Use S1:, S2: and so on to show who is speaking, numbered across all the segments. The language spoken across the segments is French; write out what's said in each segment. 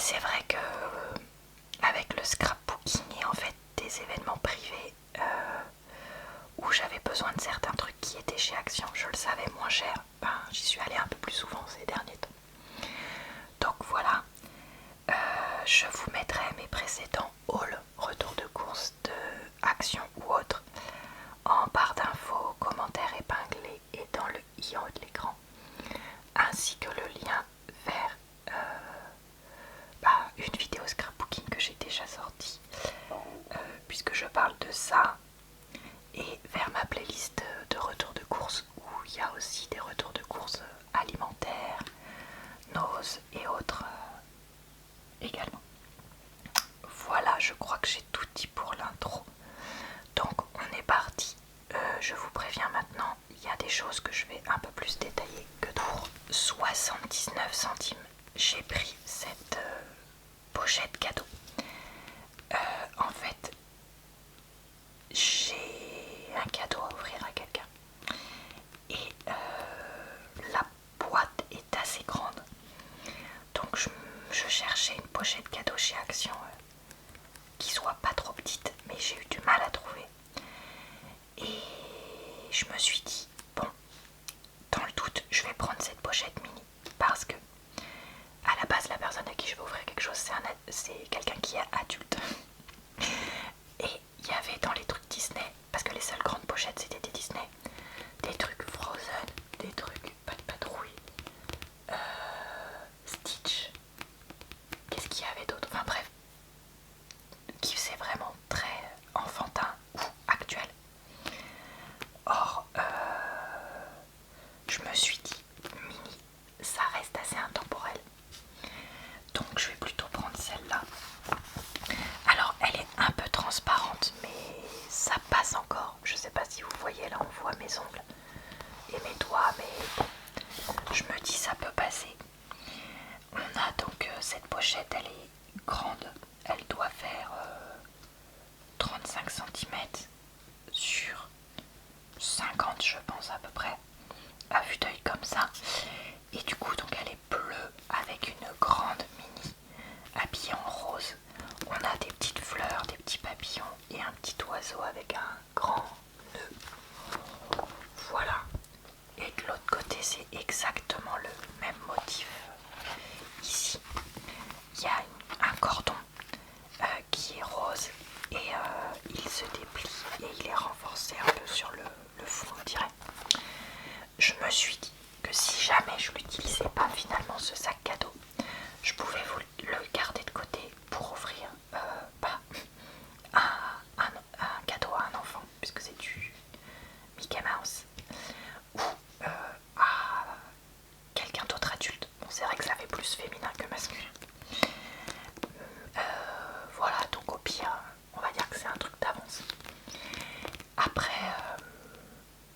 S1: c'est vrai que avec le scrapbooking et en fait des événements privés où j'avais besoin de certains trucs qui étaient chez Action, je le savais moins cher, j'y suis allée un peu plus souvent ces derniers temps. Donc voilà, je vous mettrai mes précédents hauls, retour de course de Action ou autres, en barre d'infos, commentaires épinglés et dans le i en haut de l'écran, ainsi que le lien vers une vidéo scrapbooking que j'ai déjà sortie, puisque je parle de ça, et vers ma playlist de retour de course où il y a aussi des retours de course alimentaires, nose et autres également. Voilà, je crois que j'ai tout dit pour l'intro. Donc on est parti. Je vous préviens maintenant, il y a des choses que je vais un peu plus détailler que d'autres. 79 centimes, j'ai pris cette pochette cadeau. En fait, j'ai un cadeau à offrir à quelqu'un. Et la boîte est assez grande. Donc je cherchais une pochette cadeau chez Action qui soit pas trop petite, mais j'ai eu du mal à trouver. Et je me suis dit, bon, dans le doute, je vais prendre cette pochette mini. Parce que, à la base, la personne à qui je vais offrir quelque chose, c'est quelqu'un qui est adulte. Et il y avait dans les trucs Disney, parce que les seules grandes pochettes c'était des Disney, des trucs Frozen, des trucs Pas de Patrouille, Stitch, qu'est-ce qu'il y avait d'autre, enfin bref, qui faisait vraiment très enfantin ou actuel. Or, je me suis dit, mini, ça reste assez intemporel. Donc je vais plutôt prendre celle-là. Alors elle est un peu transparente, mais ça passe encore. Je sais pas si vous voyez, là on voit mes ongles et mes doigts, mais bon, je me dis ça peut passer. On a donc cette pochette, elle est grande. Elle doit faire 35 cm sur 50 je pense à peu près, à vue d'œil comme ça. Et du coup donc elle est bleue avec une grande mini habillée en rose. On a des petites fleurs, des petits papillons et un petit oiseau avec un grand nœud. Voilà. Et de l'autre côté c'est exactement le même motif. Ici il y a un cordon qui est rose et il se déplie et il est renforcé un peu sur le fond, on dirait. Je me suis dit que si jamais je l'utilisais pas finalement ce sac cadeau, je pouvais le garder de côté pour offrir un cadeau à un enfant, puisque c'est du Mickey Mouse, ou à quelqu'un d'autre adulte. Bon, c'est vrai que ça fait plus féminin que masculin. Voilà, donc au pire, on va dire que c'est un truc d'avance. Après,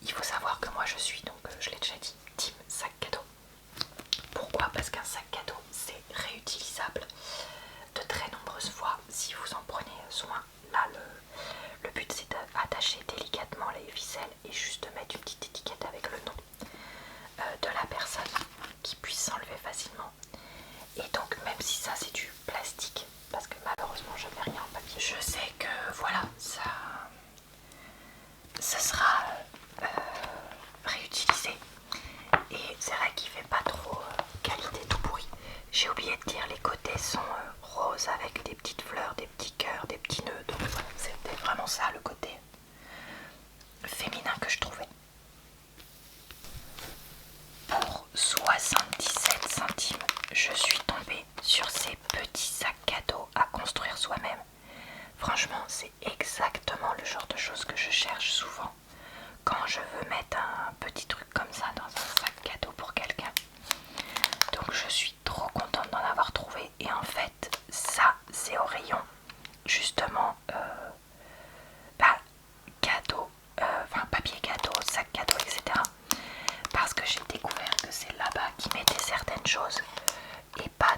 S1: il faut savoir que moi je suis, donc je l'ai déjà dit, team sac cadeau. Pourquoi? Parce qu'un sac cadeau c'est réutilisable de très nombreuses fois si vous en prenez soin. Là le but c'est d'attacher délicatement les ficelles et juste de mettre une petite étiquette avec le nom de la personne qui puisse s'enlever facilement. Et donc même si ça c'est du plastique, parce que malheureusement je mets rien en papier, je sais que voilà, ça sera réutilisé. Et c'est vrai qu'il fait pas trop qualité tout pourri. J'ai oublié de dire, les côtés sont roses avec des petites fleurs, des petits cœurs, des petits nœuds. Donc voilà, c'était vraiment ça le côté féminin que je trouvais. Pour 77 centimes, je suis tombée sur ces petits sacs cadeaux à construire soi-même. Franchement, c'est exactement le genre de choses que je cherche souvent quand je veux mettre un petit truc comme ça dans un sac cadeau pour quelqu'un. Donc je suis trop contente d'en avoir trouvé. Et en fait, ça c'est au rayon justement cadeau, enfin papier cadeau, sac cadeau, etc. Parce que j'ai découvert que c'est là-bas qu'ils mettaient certaines choses et pas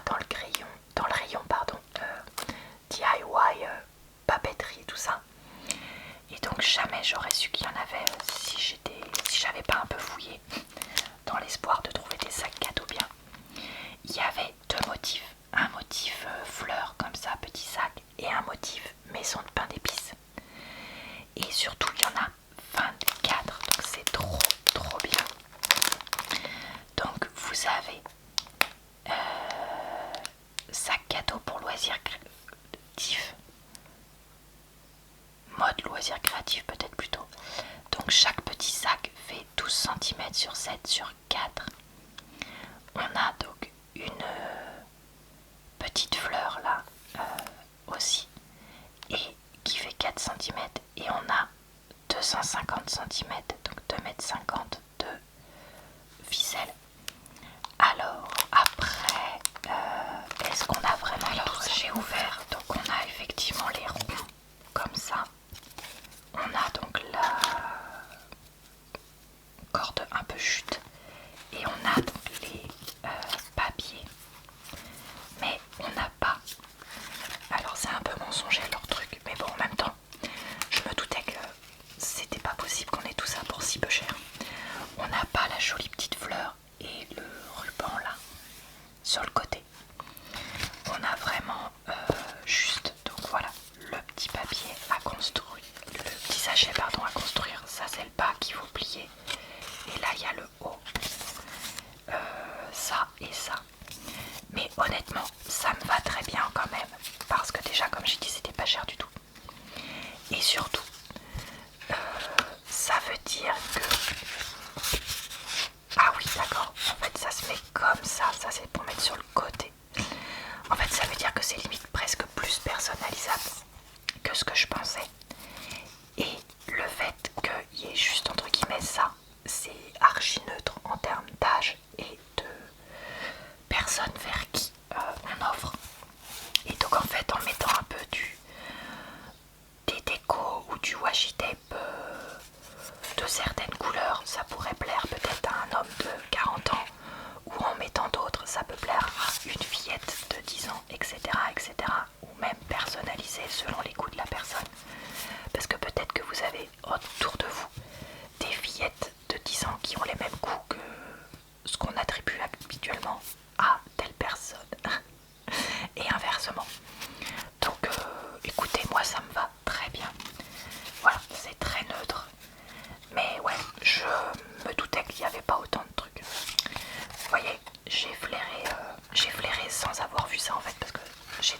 S1: sur 4. On a donc une petite fleur là aussi, et qui fait 4 cm, et on a 250 cm, donc 2,50 m de ficelle. Alors après, est-ce qu'on a vraiment... Alors j'ai ouvert, donc on a effectivement les ronds comme ça. On a donc la corde un peu chute, et on a donc les papiers, mais on n'a pas... Alors c'est un peu mensonger leur truc, mais bon, en même temps je me doutais que c'était pas possible qu'on ait tout ça pour si peu cher. On n'a pas la jolie petite fleur et le ruban là sur le côté. On a vraiment juste, donc voilà, le petit papier à construire, le petit sachet pardon à construire. Ça c'est le bas qu'il faut plier, et là il y a le haut, ça et ça. Mais honnêtement ça me va très bien quand même, parce que déjà comme j'ai dit c'était pas cher du tout, et surtout ça veut dire que... Ah oui d'accord, en fait ça se met comme ça c'est pour mettre sur le côté. En fait ça veut dire que c'est limite presque plus personnalisable que ce que je pensais. Et le fait qu'il y ait juste entre guillemets ça, c'est archi neutre en termes d'âge et de personnes vers qui on offre. Et donc en fait en mettant un peu des décos ou du washi tape de certaines couleurs, ça pourrait plaire peut-être à un homme de 40 ans, ou en mettant d'autres ça peut plaire à une fillette de 10 ans, etc., etc., ou même personnalisé selon les goûts de la personne, parce que peut-être que vous avez autour de vous des fillettes de 10 ans qui ont les mêmes goûts que ce qu'on attribue habituellement à telle personne et inversement. Donc écoutez, moi ça me va très bien. Voilà, c'est très neutre, mais ouais, je me doutais qu'il n'y avait pas autant de trucs. Vous voyez, j'ai flairé sans avoir vu ça en fait, parce que je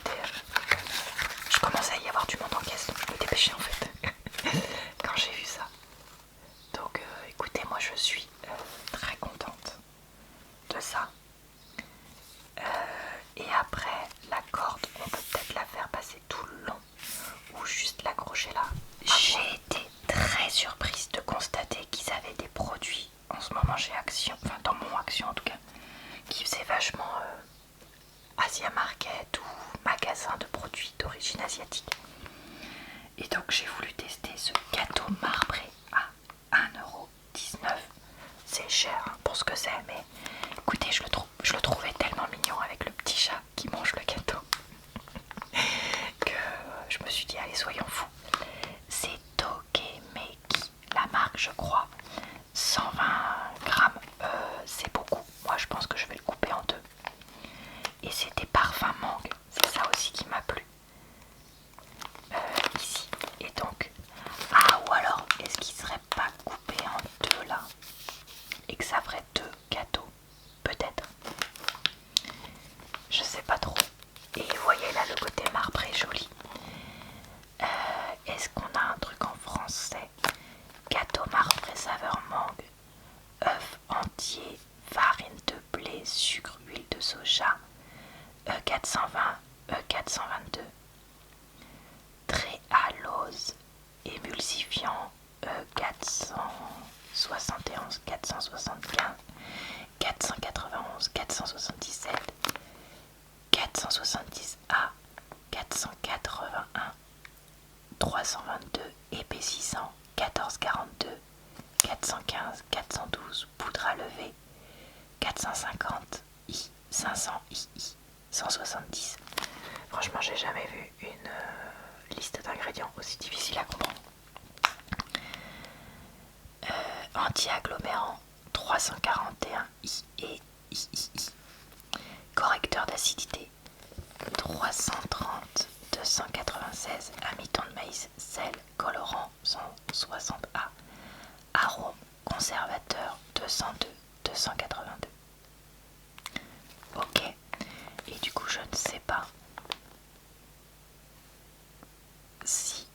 S1: commençais à y avoir du monde en caisse, donc je me dépêchais en fait quand j'ai vu ça. Donc écoutez, moi je suis très contente de ça. Et après, la corde, on peut peut-être la faire passer tout le long ou juste l'accrocher là. J'ai été très surprise de constater qu'ils avaient des produits en ce moment chez Action, enfin dans mon Action en tout cas, qui faisaient vachement Asia Market ou magasin de produits d'origine asiatique. Et donc j'ai voulu tester ce gâteau marbré à 1,19 €. C'est cher hein, pour ce que c'est, mais écoutez, je le trouvais tellement mignon avec le petit chat qui mange le gâteau que je me suis dit allez, soyons fous. C'est Tokemeki, la marque je crois. 120 grammes, c'est beaucoup. Moi je pense que je vais le couper en deux. Et c'est des parfums mangue, c'est ça aussi qui m'a plu ici. Et donc, ah, ou alors est-ce qu'il serait pas coupé en deux là et que ça ferait deux gâteaux, peut-être, je sais pas trop. Et vous voyez là le côté marbré joli. Est-ce qu'on a un truc en français? Gâteau marbré saveur mangue, œuf entier, farine de blé, sucre, huile de soja, E420, E422, tréhalose, émulsifiant, E471, 475, 491, 477, 470A, 481, 322, EP600, 1442, 415, 412, poudre à lever, 450, I, 500 II, 170. Franchement, j'ai jamais vu une liste d'ingrédients aussi difficile à comprendre. Anti-agglomérant, 341 I et III. Correcteur d'acidité, 330, 296. Amidon de maïs, sel, colorant, 160A. Arôme, conservateur, 202, 282. Ok, et du coup je ne sais pas si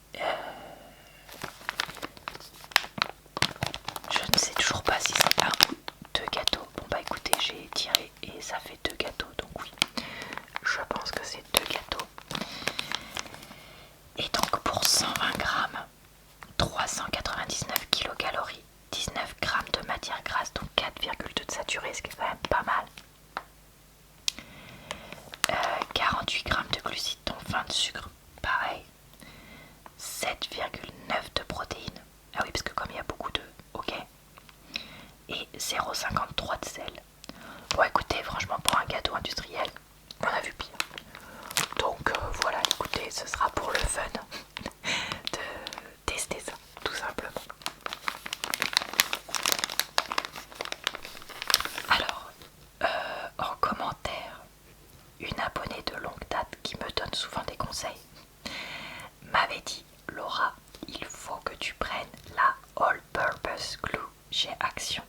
S1: je ne sais toujours pas si c'est un ou deux glucides dont 20 de sucre. Pareil. 7,9 de protéines. Ah oui, parce que comme il y a beaucoup de... Ok. Et 0,53 de sel. Bon écoutez, franchement pour un gâteau industriel, on a vu pire. Donc voilà, écoutez, ce sera pour le fun de tester ça, tout simplement. Alors, en commentaire, une abonnée de longue date qui me donne souvent des conseils m'avait dit: Laura, il faut que tu prennes la All Purpose Glue chez Action.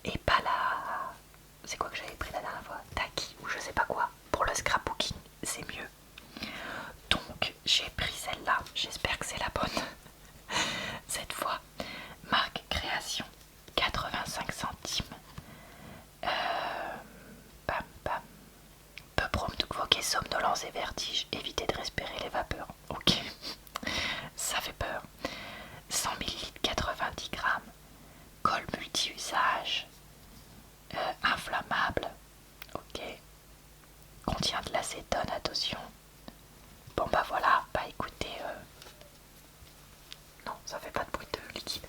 S1: Et pas la... C'est quoi que j'avais pris la dernière fois? Taki ou je sais pas quoi. Pour le scrapbooking, c'est mieux. Donc j'ai pris celle-là. J'espère que c'est la bonne. Cette fois, marque Création, 85 centimes. Bam bam. Peut provoquer somnolence et vertige. Évitez de respirer les vapeurs. Ok. Ça fait peur. 100 ml, 90 grammes. Colle multi-usage. Inflammable. Ok. Contient de l'acétone, attention. Bon bah voilà, bah écoutez, non, ça fait pas de bruit de liquide.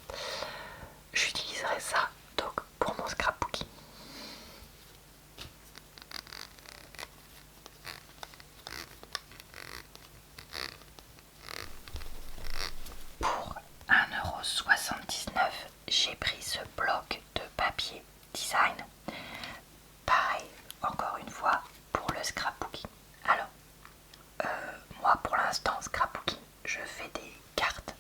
S1: J'utiliserai ça donc pour mon scrapbooking. Pour 1,79 €, j'ai pris ce bloc de papier design. Pareil, encore une fois, pour le scrapbooking. Alors, moi pour l'instant, scrapbooking, je fais des cartes,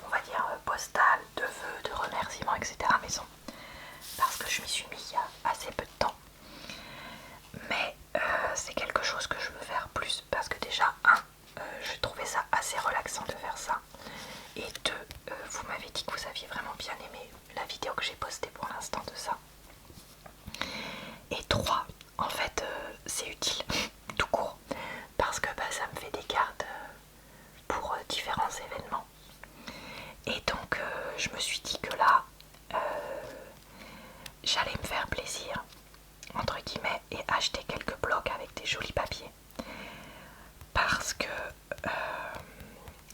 S1: on va dire postales, de vœux, de remerciements, etc. maison. Parce que je m'y suis mis il y a assez peu de temps. Mais c'est quelque chose que je veux faire plus. Parce que déjà, je trouvais ça assez relaxant de faire ça. Et deux, vous m'avez dit que vous aviez vraiment bien aimé la vidéo que j'ai postée pour l'instant de ça. Et trois, en fait, c'est utile, tout court. Parce que bah, ça me fait des cartes pour différents événements. Et donc, je me suis dit que là, j'allais me faire plaisir, entre guillemets, et acheter quelques blocs avec des jolis papiers. Parce que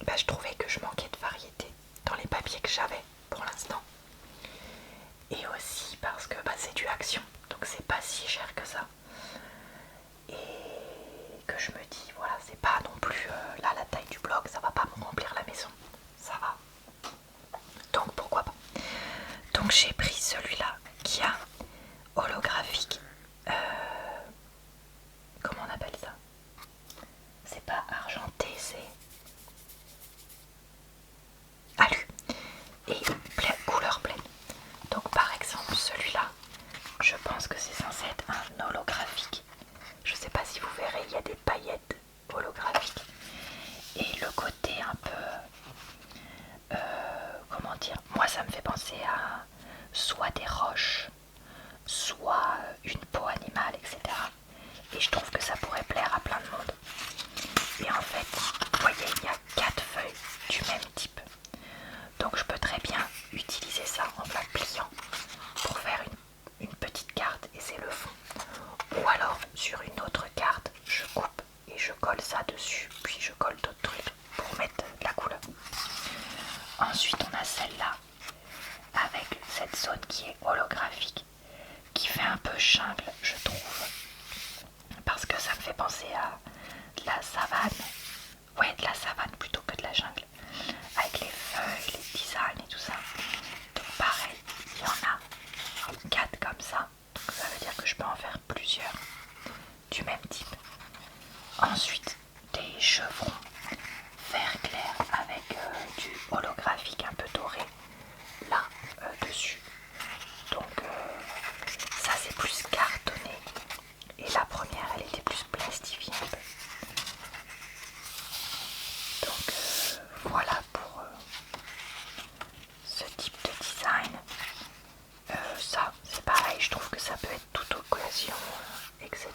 S1: bah, je trouvais que je manquais de variété dans les papiers que j'avais pour l'instant. Et aussi parce que bah, c'est du Action, donc c'est pas si cher que ça. Et que je me dis, voilà, c'est pas non plus là la taille du bloc, ça va pas me remplir la maison. Ça va. Donc pourquoi pas. Donc j'ai pris celui-là qui a holographique. Comment on appelle ça? C'est pas argenté, c'est alu. Et couleur pleine. Donc par exemple celui-là, je pense que c'est censé être un holographique. Je sais pas si vous verrez, il y a des paillettes holographiques. Et le côté un peu... comment dire? Moi ça me fait penser à soit des roches, soit une peau animale, etc. Et je trouve que ça pourrait plaire à plein de monde. Et en fait, vous voyez, il y a 4 feuilles du même type. Donc je peux très bien utiliser ça en la pliant pour faire une petite carte et c'est le fond. Ou alors sur une autre carte, je coupe et je colle ça dessus, puis je colle d'autres trucs pour mettre la couleur. Ensuite on a celle-là avec cette zone qui est holographique, qui fait un peu jungle je trouve, parce que ça me fait penser à de la savane. Ouais, de la savane plutôt que de la jungle, avec les feuilles, les designs et tout ça. Donc pareil, il y en a 4 comme ça, donc ça veut dire que je peux en faire plusieurs du même type. Ensuite, des chevrons vert clair avec du holographique un peu doré là dessus. Donc ça c'est plus cartonné et la première elle était plus plastifiée un peu. Donc voilà pour ce type de design. Ça c'est pareil, je trouve que ça peut être toute occasion, etc.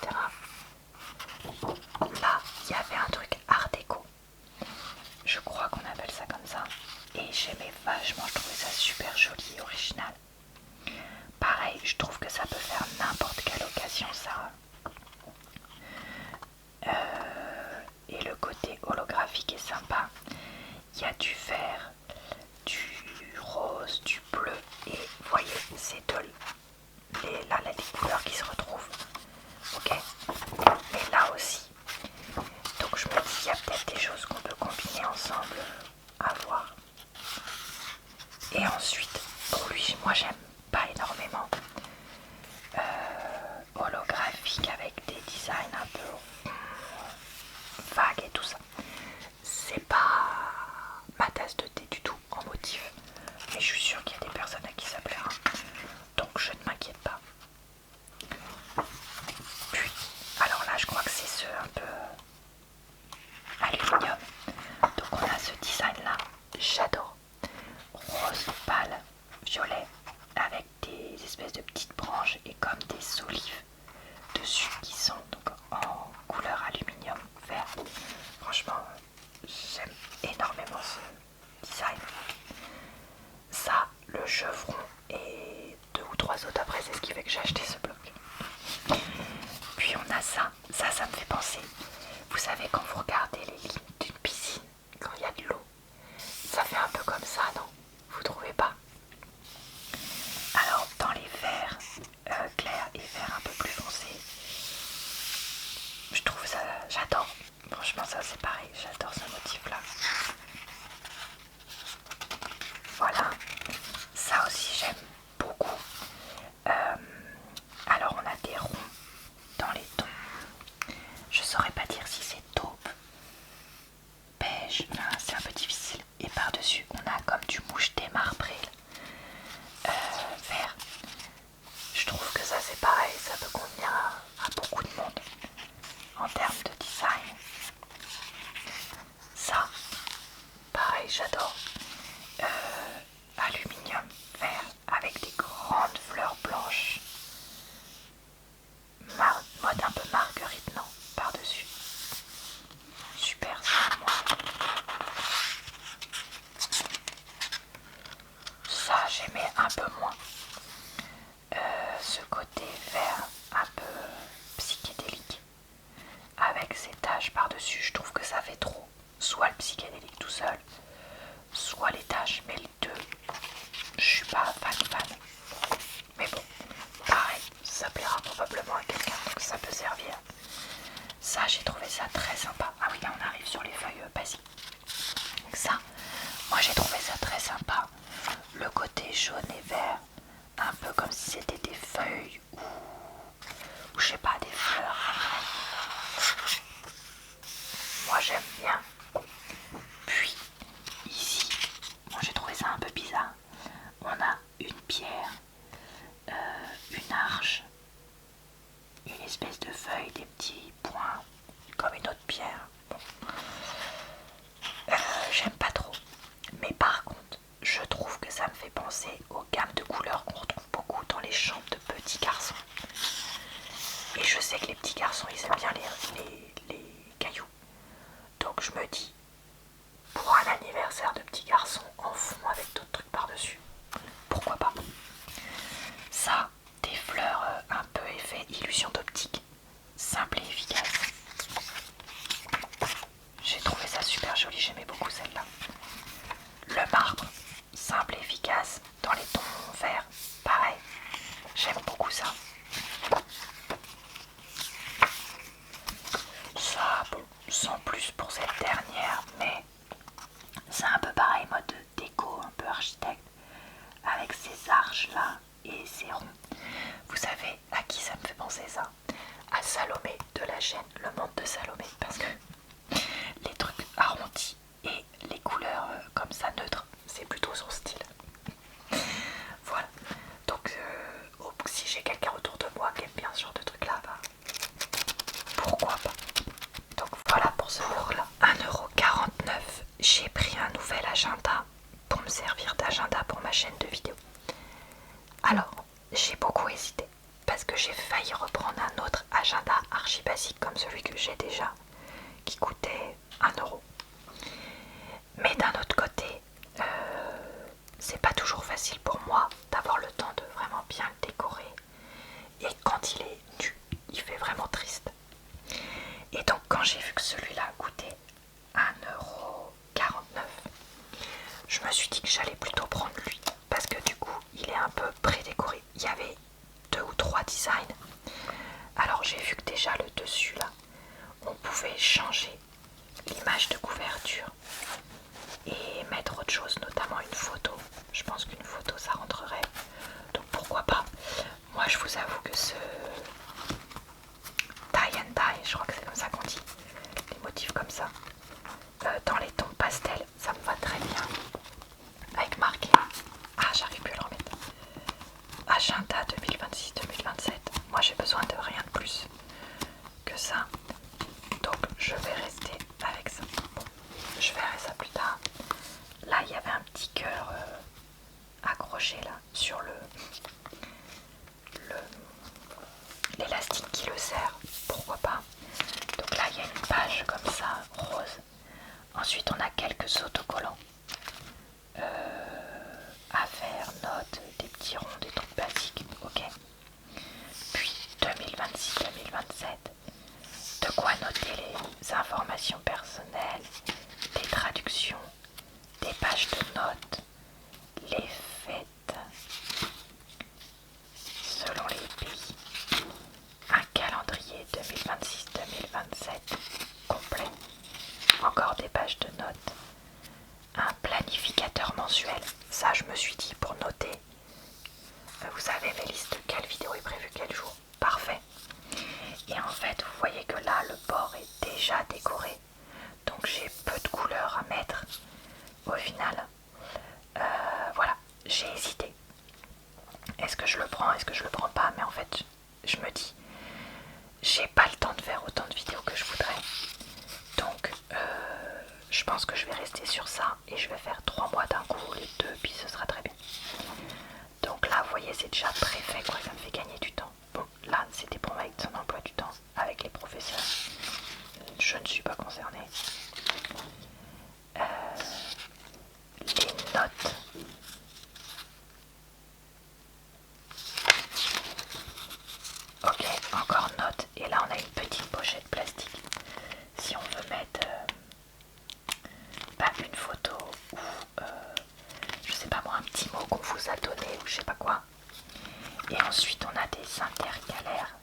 S1: à quelqu'un, donc ça peut servir. Ça, j'ai trouvé ça très sympa. Ah oui, là on arrive sur les feuilles basiques. Donc ça, moi j'ai trouvé ça très sympa. Le côté jaune et vert, un peu comme si c'était des feuilles ou je sais pas, des fleurs. Moi j'aime bien. Puis ici, moi j'ai trouvé ça un peu bizarre. On a une pierre, une arche, une espèce de feuille, des petits points, comme une autre pierre. Bon. J'aime pas trop. Mais par contre, je trouve que ça me fait penser aux gammes de couleurs qu'on retrouve beaucoup dans les chambres de petits garçons. Et je sais que les petits garçons, ils aiment bien les cailloux. Donc je me dis, pour un anniversaire de petit garçon en fond avec d'autres trucs par-dessus, pourquoi pas. Ça, des fleurs un peu effet illusion d'optique, simple et efficace. J'ai trouvé ça super joli, j'aimais beaucoup celle-là. Le marbre, simple et efficace, dans les tons verts, pareil, j'aime beaucoup ça. Ça, bon, sans plus pour cette dernière, mais c'est un peu pareil, mode déco, un peu architecte, avec ces arches là et ces ronds. Vous savez à qui ça me fait penser ça? À Salomé de la chaîne Le Monde de Salomé, parce que les trucs arrondis et les couleurs comme ça neutres, c'est plutôt son style. Voilà, donc si j'ai quelqu'un autour de moi qui aime bien ce genre de truc là, bah, pourquoi pas. Donc voilà pour ce look là. 1,49 €, j'ai pris un nouvel agenda pour me servir d'agenda pour ma chaîne de vidéo. Alors, j'ai beaucoup hésité parce que j'ai failli reprendre un autre agenda archi basique comme celui que j'ai déjà, qui coûtait 1 €. Mais d'un autre côté, c'est pas toujours facile pour moi d'avoir le temps de vraiment bien le décorer. Et quand il est nu, il fait vraiment triste. Et donc quand j'ai vu que celui-là coûtait 1,49 €, je me suis dit que j'allais plutôt prendre lui. Parce que du coup, il est un peu pré-décoré. Il y avait 2 ou 3 designs. Alors j'ai vu que déjà le dessus là, on pouvait changer l'image de couverture et mettre autre chose, notamment une photo. Je pense qu'une photo ça rentrerait, donc pourquoi pas. Moi je vous avoue que ce tie and dye, je crois que c'est comme ça qu'on dit, des motifs comme ça, dans les tons pastel, ça me va très bien. Avec marqué, ah j'arrive plus à le remettre, agenda 2026-2027. Moi j'ai besoin de rien de plus que ça, donc je vais rester avec ça. Bon, je verrai ça plus tard. Là il y avait un petit cœur accroché là sur l'élastique qui le serre, pourquoi pas. Donc là il y a une page comme ça rose. Ensuite on a quelques autocollants à faire, notes, des petits ronds, des trucs basiques, ok. Puis 2026-2027, de quoi noter les informations personnelles, des traductions, des pages de notes, les fêtes selon les pays, un calendrier 2026-2027 complet, encore des pages de notes, un planificateur mensuel. Ça je me suis dit pour noter, vous savez mes listes, quelle vidéo est prévue quel jour, parfait. Et en fait vous voyez que là le bord est déjà décoré, donc j'ai peu de couleurs à mettre au final. Voilà, j'ai hésité, est-ce que je le prends, est-ce que je le prends pas, mais en fait je me dis j'ai pas le temps de faire autant de vidéos que je voudrais, donc je pense que je vais rester sur ça et je vais faire 3 mois d'un coup, les 2, puis ce sera très bien. Donc là vous voyez c'est déjà préfet quoi, ça me fait gagner du temps. Bon là c'était pour avec son emploi du temps avec les professeurs, je ne suis pas concernée. Les notes, ok, encore notes, et là on a une petite pochette plastique si on veut mettre une photo ou je sais pas moi, un petit mot qu'on vous a donné ou je sais pas quoi. Et ensuite on a des intercalaires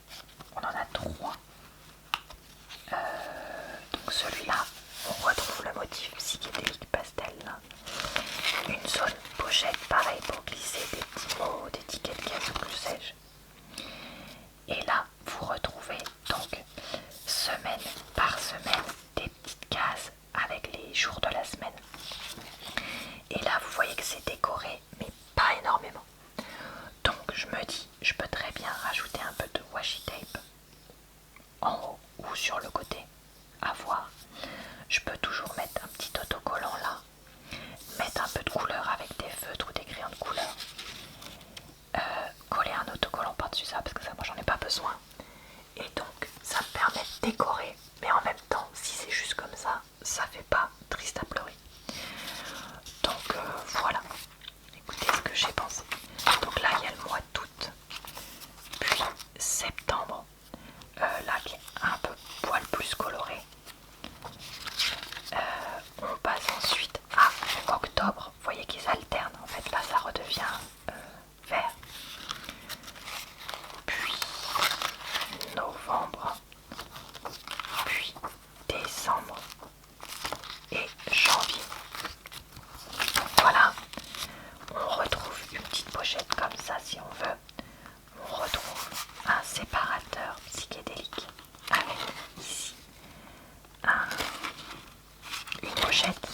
S1: ou sur le côté, à voir. Je peux toujours mettre un petit autocollant là, mettre un peu de couleur avec des feutres ou des crayons de couleur, coller un autocollant par-dessus ça parce que ça moi j'en ai pas besoin. Et donc ça me permet de décorer, mais en même temps si c'est juste comme ça fait pas triste à pleurer. Donc voilà, écoutez ce que j'ai pensé. Donc là il y a le mois d'août, puis septembre, là qui est un peu poil plus coloré. On passe ensuite à octobre, vous voyez qu'ils alternent, en fait là ça redevient vert. Puis novembre, puis décembre et janvier. Voilà, on retrouve une petite pochette comme ça si on veut. On retrouve un séparateur psychédélique avec ici une pochette.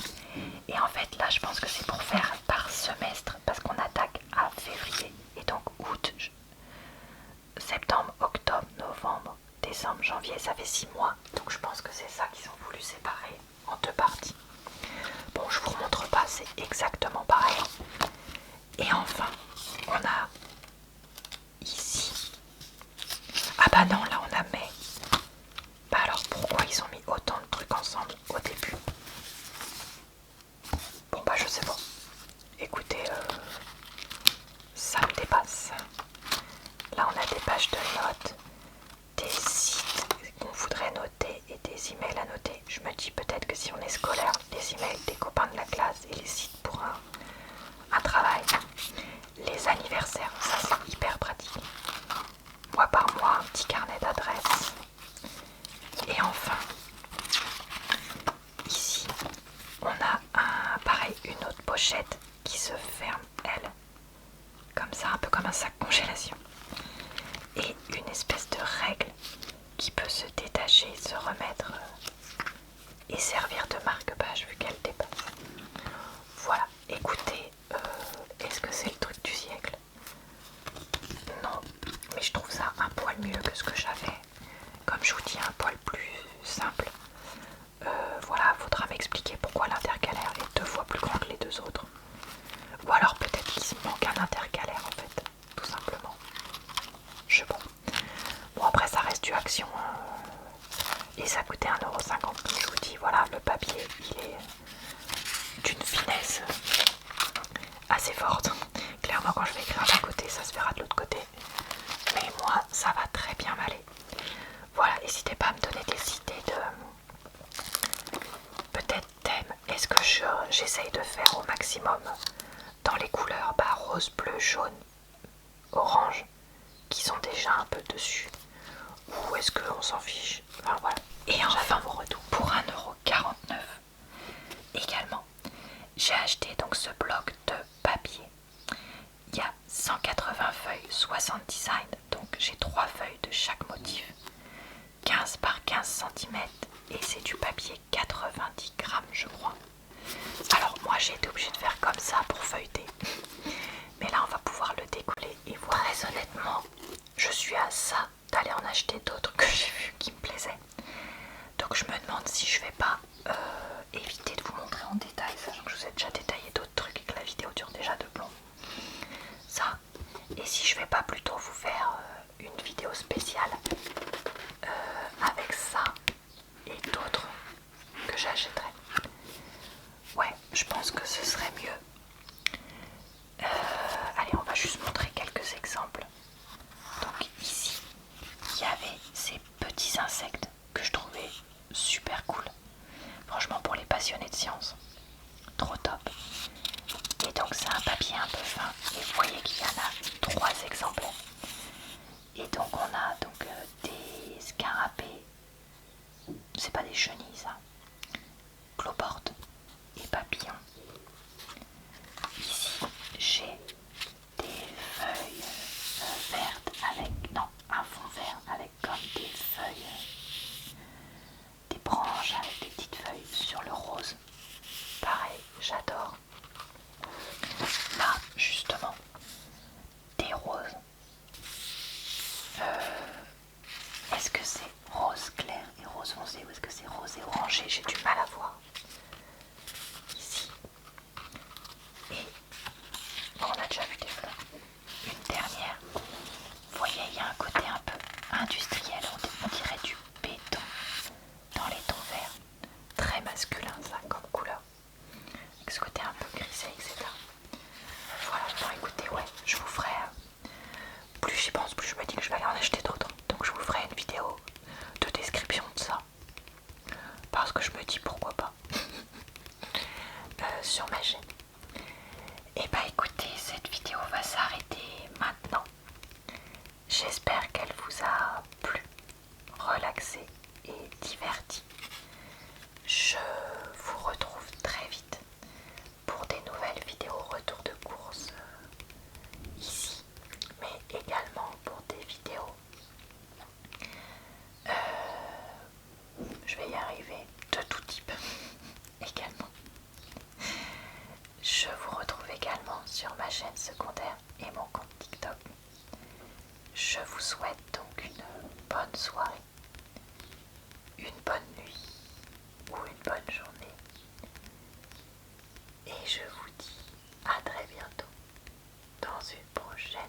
S1: Et en fait là je pense que c'est pour faire par semestre parce qu'on attaque à février et donc août, septembre, octobre, novembre, décembre, janvier, ça fait 6 mois. Donc je pense que c'est ça qu'ils ont voulu séparer en 2 parties. Bon, je vous remontre pas, c'est exactement pareil. Et enfin, on a ici. Ah bah non, là on a mai. Bah alors pourquoi ils ont mis autant de trucs ensemble au début? Bon bah je sais pas. Écoutez, ça me dépasse. Là on a des pages de notes, des sites qu'on voudrait noter et des emails à noter. Je me dis peut-être que si on est scolaire, les emails des copains de la classe et les sites pour un travail. Les anniversaires, ça c'est hyper pratique. Mois par mois, un petit carnet d'adresses. Et enfin, ici, on a pareil, une autre pochette qui se ferme, elle, comme ça, un peu comme un sac congélation. Et une espèce de règle qui peut se détacher, se remettre et servir de marque-page vu qu'elle dépasse. Voilà, écoutez, est-ce que c'est le truc du siècle? Non, mais je trouve ça un poil mieux que ce que j'avais. Comme je vous dis, un poil plus simple. Voilà, faudra m'expliquer pourquoi l'intercalaire est 2 fois plus grand que les 2 autres. Ou alors peut-être qu'il se manque un intercalaire en fait, tout simplement. Je sais pas. Bon après ça reste du Action. Et ça coûtait 1,50 € comme je vous dis. Voilà, le papier il est d'une finesse assez forte. Clairement quand je vais écrire d'un côté ça se verra de l'autre côté. Mais moi ça va très bien m'aller. Voilà, n'hésitez pas à me donner des idées de peut-être thèmes. Est-ce que j'essaye de faire au maximum dans les couleurs rose, bleu, jaune, orange qui sont déjà un peu dessus, ou est-ce qu'on s'en fiche? Enfin voilà. Et enfin mon retour pour 1,49 € également. J'ai acheté donc ce bloc de papier. Il y a 180 feuilles, 60 designs, donc j'ai 3 feuilles de chaque motif, 15 par 15 cm et c'est du papier 90 grammes je crois. Alors moi j'ai été obligée de faire comme ça pour feuilleter, mais là on va pouvoir le décoller et voir. Très honnêtement, je suis à ça d'aller en acheter d'autres que j'ai vu qui me plaisaient. Donc je me demande si je vais pas éviter de vous montrer en détail, sachant que je vous ai déjà détaillé d'autres trucs et que la vidéo dure déjà de plomb. Ça, et si je vais pas plutôt vous faire une vidéo spéciale avec ça et d'autres que j'achèterai. Ouais, je pense que ce serait mieux. Allez, on va juste montrer quelques exemples. Donc ici, il y avait ces petits insectes que je trouvais super cool. Franchement, pour les passionnés de science, trop top. Et donc c'est un papier un peu fin. Et vous voyez qu'il y en a 3 exemplaires. Et donc on a donc des scarabées. C'est pas des chenilles ça. Cloportes et papillons. Ici j'ai des feuilles vertes avec, non, un fond vert avec comme des feuilles, des branches avec des petites feuilles sur le rose. Pareil, j'adore. Là, justement, des roses. Est-ce que c'est rose clair et rose On dirait du béton dans les tons verts. Très masculin ça comme couleur. Avec ce côté un peu grisé, etc. Voilà, bon écoutez, ouais, je vous ferai... plus j'y pense, plus je me dis que je vais aller en acheter d'autres. Donc je vous ferai une vidéo de description de ça. Parce que je me dis pourquoi pas. Sur ma chaîne. Et bah écoutez, cette vidéo va s'arrêter maintenant. J'espère qu'elle vous a plu, relaxé et diverti. Je vous retrouve très vite pour des nouvelles vidéos retour de course ici, mais également pour des vidéos, je vais y arriver, de tout type également. Je vous retrouve également sur ma chaîne secondaire et mon compte TikTok. Je vous souhaite donc une bonne soirée, une bonne nuit ou une bonne journée. Et je vous dis à très bientôt dans une prochaine